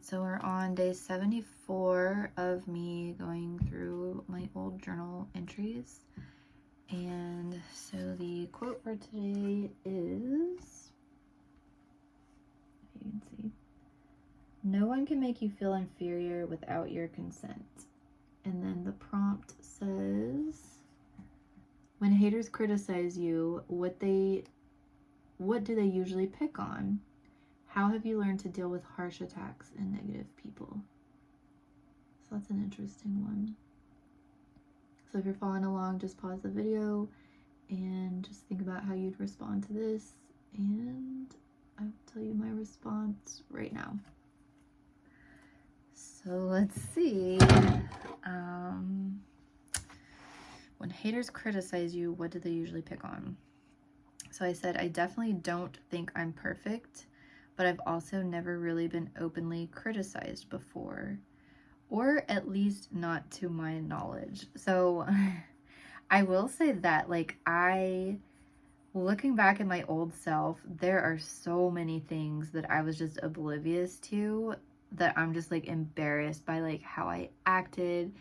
So we're on day 74 of me going through my old journal entries. And so the quote for today is, if you can see, "No one can make you feel inferior without your consent." And then the prompt says, "When haters criticize you, what do they usually pick on? How have you learned to deal with harsh attacks and negative people?" So that's an interesting one. So if you're following along, just pause the video and just think about how you'd respond to this, and I will tell you my response right now. So let's see. When haters criticize you, what do they usually pick on? So I said, I definitely don't think I'm perfect, but I've also never really been openly criticized before, or at least not to my knowledge. So I will say that, like, looking back at my old self, there are so many things that I was just oblivious to that I'm just like embarrassed by, like how I acted,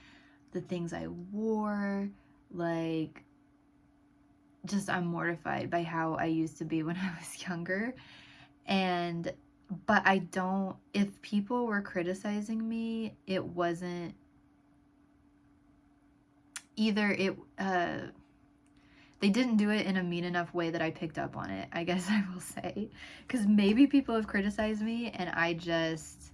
the things I wore, like just I'm mortified by how I used to be when I was younger. But I don't, if people were criticizing me, it wasn't either they didn't do it in a mean enough way that I picked up on it, I guess I will say. Because maybe people have criticized me and I just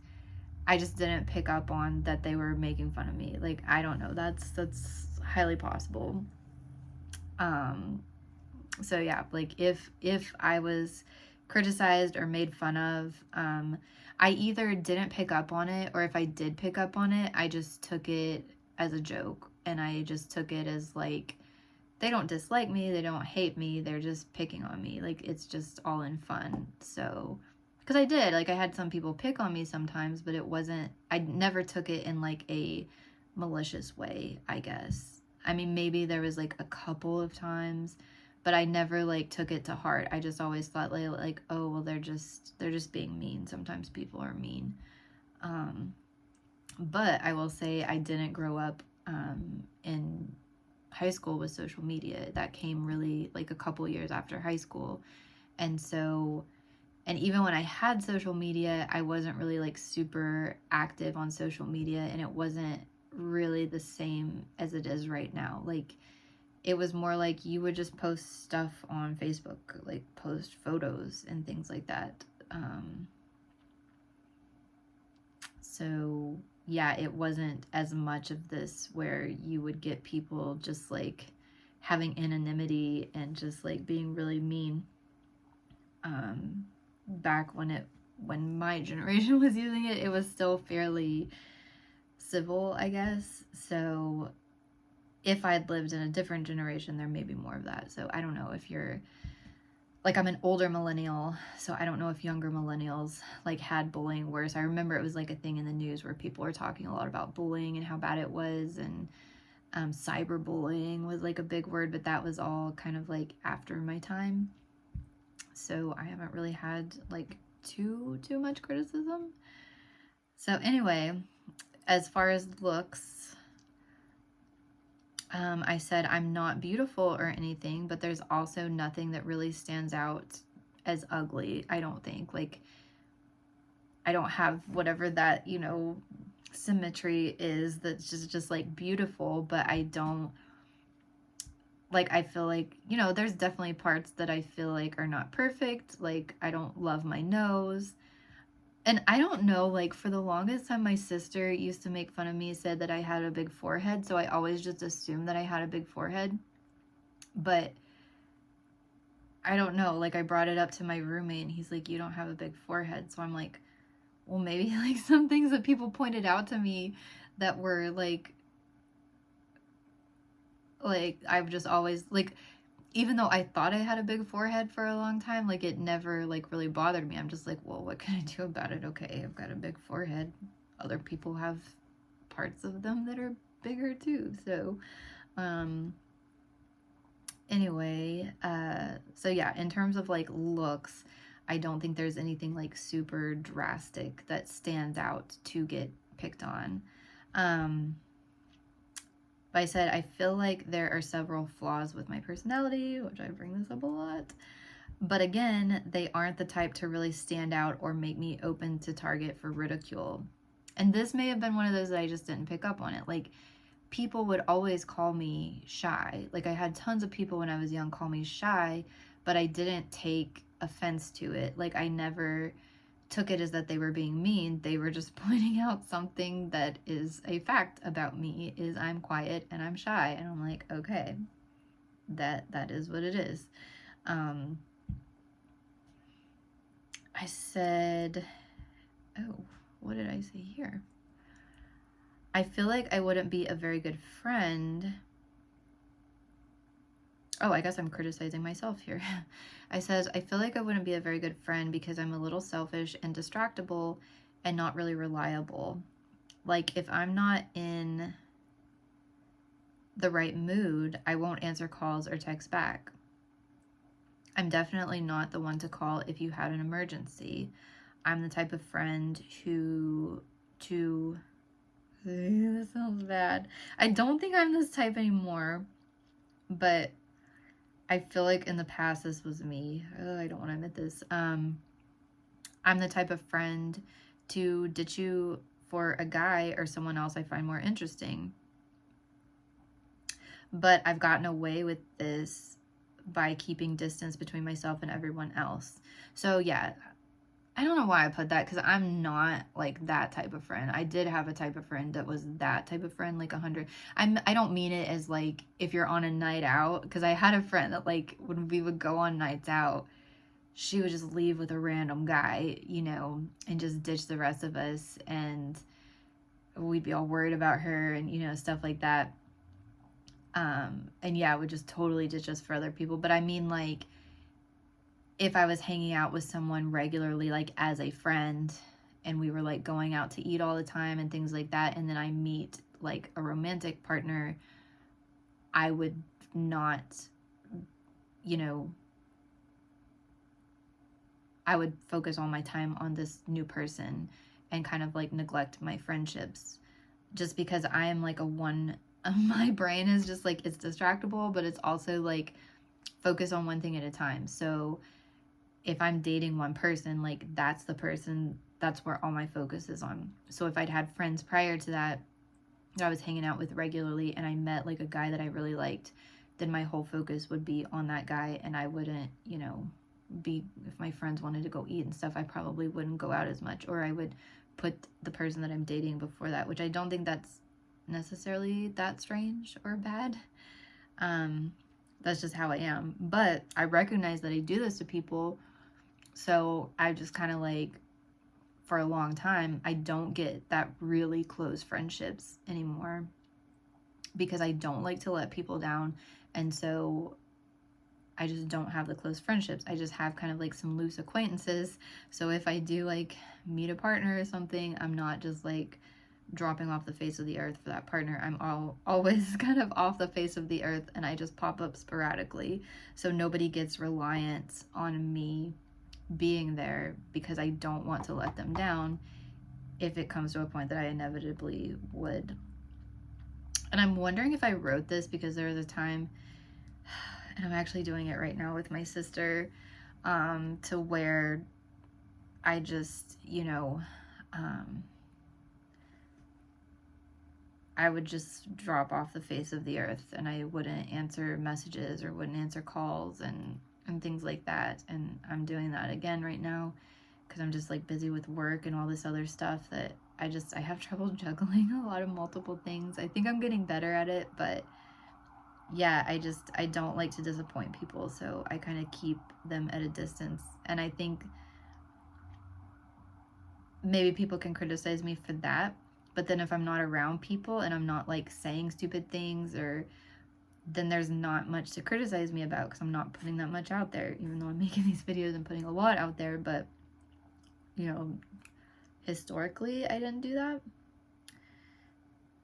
didn't pick up on that they were making fun of me. Like, I don't know. That's highly possible. So yeah, like if I was criticized or made fun of, I either didn't pick up on it, or if I did pick up on it, I just took it as a joke, and I just took it as like, they don't dislike me, they don't hate me, they're just picking on me. Like, it's just all in fun. So, because I did, like, I had some people pick on me sometimes, but it wasn't, I never took it in like a malicious way, I guess. I mean, maybe there was like a couple of times, but I never like took it to heart. I just always thought like, oh, well, they're just being mean. Sometimes people are mean. But I will say I didn't grow up in high school with social media. That came really like a couple years after high school. And so, and even when I had social media, I wasn't really like super active on social media, and it wasn't really the same as it is right now. Like, it was more like you would just post stuff on Facebook, like post photos and things like that. So yeah, it wasn't as much of this where you would get people just like having anonymity and just like being really mean. Back when my generation was using it, it was still fairly civil, I guess. So if I'd lived in a different generation, there may be more of that. So I don't know if you're like, I'm an older millennial, so I don't know if younger millennials like had bullying worse. I remember it was like a thing in the news where people were talking a lot about bullying and how bad it was, and cyberbullying was like a big word, but that was all kind of like after my time. So I haven't really had like too much criticism. So anyway, as far as looks, I said I'm not beautiful or anything, but there's also nothing that really stands out as ugly, I don't think. Like, I don't have whatever that, symmetry is that's just like beautiful, but I don't, like, I feel like, there's definitely parts that I feel like are not perfect. Like, I don't love my nose. And I don't know, like, for the longest time, my sister used to make fun of me, said that I had a big forehead, so I always just assumed that I had a big forehead. But I don't know, like, I brought it up to my roommate, and he's like, you don't have a big forehead. So I'm like, well, maybe, like, some things that people pointed out to me that were, like, I've just always, like, even though I thought I had a big forehead for a long time, like, it never, like, really bothered me. I'm just like, well, what can I do about it? Okay, I've got a big forehead. Other people have parts of them that are bigger too. So, anyway, so yeah, in terms of like looks, I don't think there's anything like super drastic that stands out to get picked on. But I said, I feel like there are several flaws with my personality, which I bring this up a lot. But again, they aren't the type to really stand out or make me open to target for ridicule. And this may have been one of those that I just didn't pick up on it. Like, people would always call me shy. Like, I had tons of people when I was young call me shy, but I didn't take offense to it. Like, I never took it as that they were being mean. They were just pointing out something that is a fact about me, is I'm quiet and I'm shy. And I'm like, okay, that is what it is. I said, oh, what did I say here? I feel like I wouldn't be a very good friend. Oh, I guess I'm criticizing myself here. I says, I feel like I wouldn't be a very good friend because I'm a little selfish and distractible and not really reliable. Like, if I'm not in the right mood, I won't answer calls or text back. I'm definitely not the one to call if you had an emergency. I'm the type of friend this sounds bad. I don't think I'm this type anymore, but I feel like in the past this was me. I don't want to admit this. I'm the type of friend to ditch you for a guy or someone else I find more interesting. But I've gotten away with this by keeping distance between myself and everyone else. So yeah, I don't know why I put that, because I'm not like that type of friend. I did have a type of friend that was that type of friend, like 100. I don't mean it as like if you're on a night out, because I had a friend that like when we would go on nights out, she would just leave with a random guy, you know, and just ditch the rest of us, and we'd be all worried about her and, you know, stuff like that. And yeah, would just totally ditch us for other people. But I mean, like, if I was hanging out with someone regularly, like as a friend, and we were like going out to eat all the time and things like that, and then I meet like a romantic partner, I would not, you know, I would focus all my time on this new person and kind of like neglect my friendships, just because I am like a one, my brain is just like, it's distractible, but it's also like focus on one thing at a time. So if I'm dating one person, like that's the person, that's where all my focus is on. So if I'd had friends prior to that I was hanging out with regularly, and I met like a guy that I really liked, then my whole focus would be on that guy, and I wouldn't, you know, be, if my friends wanted to go eat and stuff, I probably wouldn't go out as much, or I would put the person that I'm dating before that, which I don't think that's necessarily that strange or bad. That's just how I am. But I recognize that I do this to people, so I just kind of like, for a long time, I don't get that really close friendships anymore because I don't like to let people down. And so I just don't have the close friendships. I just have kind of like some loose acquaintances. So if I do like meet a partner or something, I'm not just like dropping off the face of the earth for that partner. I'm always kind of off the face of the earth, and I just pop up sporadically. So nobody gets reliant on me being there, because I don't want to let them down if it comes to a point that I inevitably would. And I'm wondering if I wrote this because there was a time, and I'm actually doing it right now with my sister, to where I just, you know, I would just drop off the face of the earth, and I wouldn't answer messages or wouldn't answer calls and things like that. And I'm doing that again right now because I'm just like busy with work and all this other stuff that I have trouble juggling a lot of multiple things. I think I'm getting better at it, but yeah, I don't like to disappoint people, so I kind of keep them at a distance. And I think maybe people can criticize me for that, but then if I'm not around people and I'm not like saying stupid things, or then there's not much to criticize me about because I'm not putting that much out there, even though I'm making these videos and putting a lot out there. But, you know, historically, I didn't do that.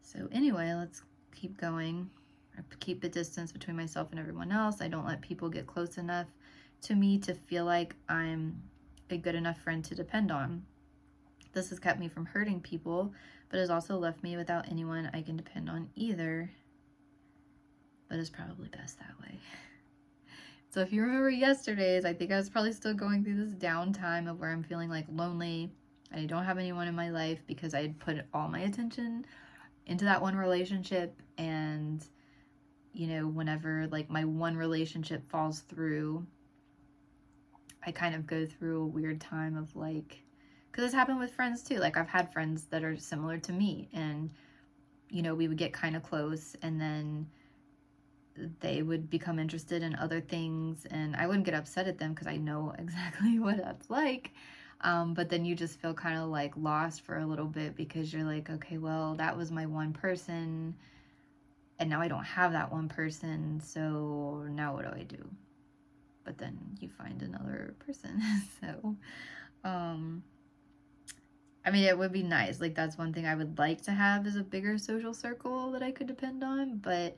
So anyway, let's keep going. I keep the distance between myself and everyone else. I don't let people get close enough to me to feel like I'm a good enough friend to depend on. This has kept me from hurting people, but has also left me without anyone I can depend on either. But it's probably best that way. So if you remember yesterday's, I think I was probably still going through this downtime of where I'm feeling like lonely. I don't have anyone in my life because I had put all my attention into that one relationship, and you know, whenever like my one relationship falls through, I kind of go through a weird time of like, because it's happened with friends too. Like I've had friends that are similar to me, and you know, we would get kind of close, and then they would become interested in other things, and I wouldn't get upset at them because I know exactly what that's like. But then you just feel kind of like lost for a little bit because you're like, okay, well, that was my one person, and now I don't have that one person, so now what do I do? But then you find another person. So, I mean, it would be nice. Like, that's one thing I would like to have is a bigger social circle that I could depend on. But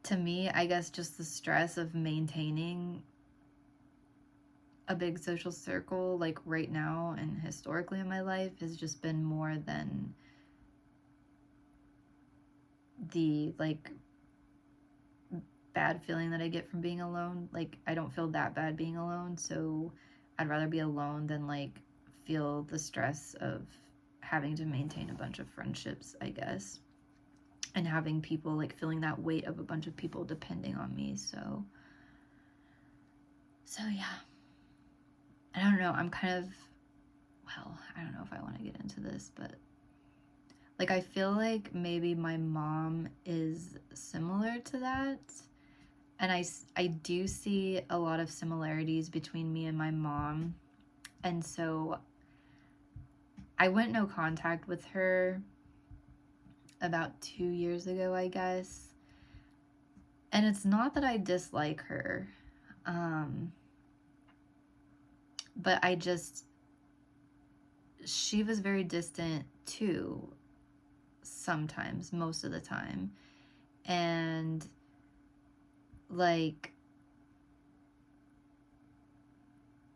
to me, I guess just the stress of maintaining a big social circle, like right now and historically in my life, has just been more than the like bad feeling that I get from being alone. Like, I don't feel that bad being alone, so I'd rather be alone than like feel the stress of having to maintain a bunch of friendships, I guess, and having people like feeling that weight of a bunch of people depending on me. So yeah, I don't know, I'm kind of, well, I don't know if I want to get into this, but like I feel like maybe my mom is similar to that. And I do see a lot of similarities between me and my mom. And so I went no contact with her about 2 years ago, I guess. And it's not that I dislike her, but she was very distant too, sometimes, most of the time. And like,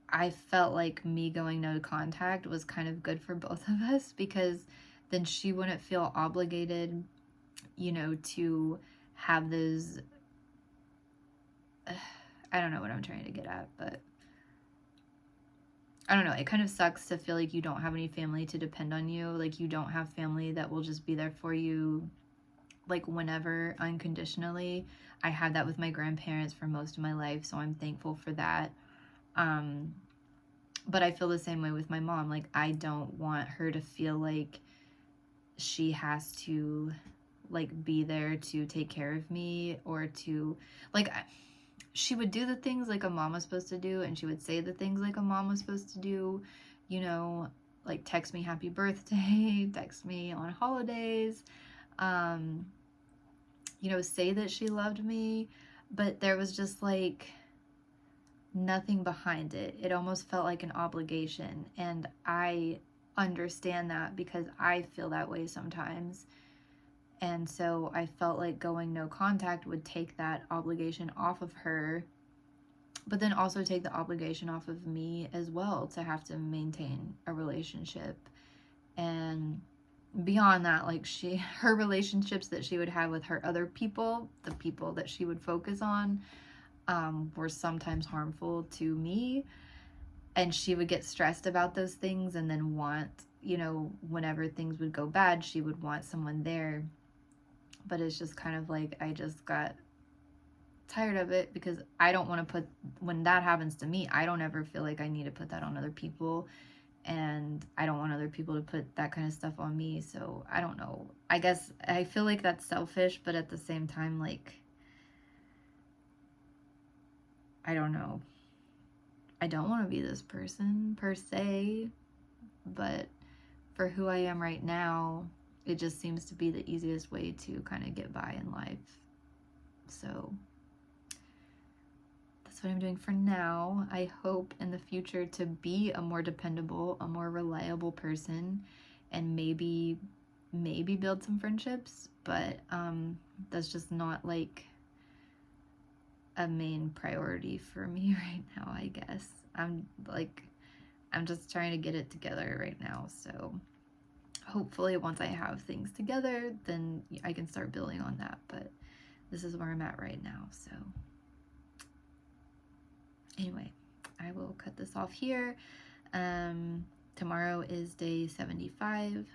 I felt like me going no contact was kind of good for both of us because then she wouldn't feel obligated, you know, to have those. I don't know what I'm trying to get at, but I don't know. It kind of sucks to feel like you don't have any family to depend on you. Like, you don't have family that will just be there for you, like, whenever, unconditionally. I had that with my grandparents for most of my life, so I'm thankful for that. But I feel the same way with my mom. Like, I don't want her to feel like she has to, like, be there to take care of me or to, like, she would do the things like a mom was supposed to do, and she would say the things like a mom was supposed to do, you know, like text me happy birthday, text me on holidays, you know, say that she loved me, but there was just like nothing behind it. It almost felt like an obligation, and I understand that because I feel that way sometimes. And so I felt like going no contact would take that obligation off of her, but then also take the obligation off of me as well to have to maintain a relationship. And beyond that, like, her relationships that she would have with her other people, the people that she would focus on, were sometimes harmful to me, and she would get stressed about those things and then want, you know, whenever things would go bad, she would want someone there. But it's just kind of like, I just got tired of it because I don't want to put, when that happens to me, I don't ever feel like I need to put that on other people, and I don't want other people to put that kind of stuff on me. So I don't know, I guess I feel like that's selfish, but at the same time, like, I don't know, I don't want to be this person per se, but for who I am right now, it just seems to be the easiest way to kind of get by in life. So that's what I'm doing for now. I hope in the future to be a more dependable, a more reliable person, and maybe build some friendships, but that's just not like a main priority for me right now, I guess. I'm like, I'm just trying to get it together right now. So hopefully once I have things together, then I can start building on that. But this is where I'm at right now. So anyway, I will cut this off here. Tomorrow is day 75.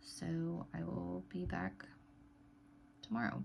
So I will be back tomorrow.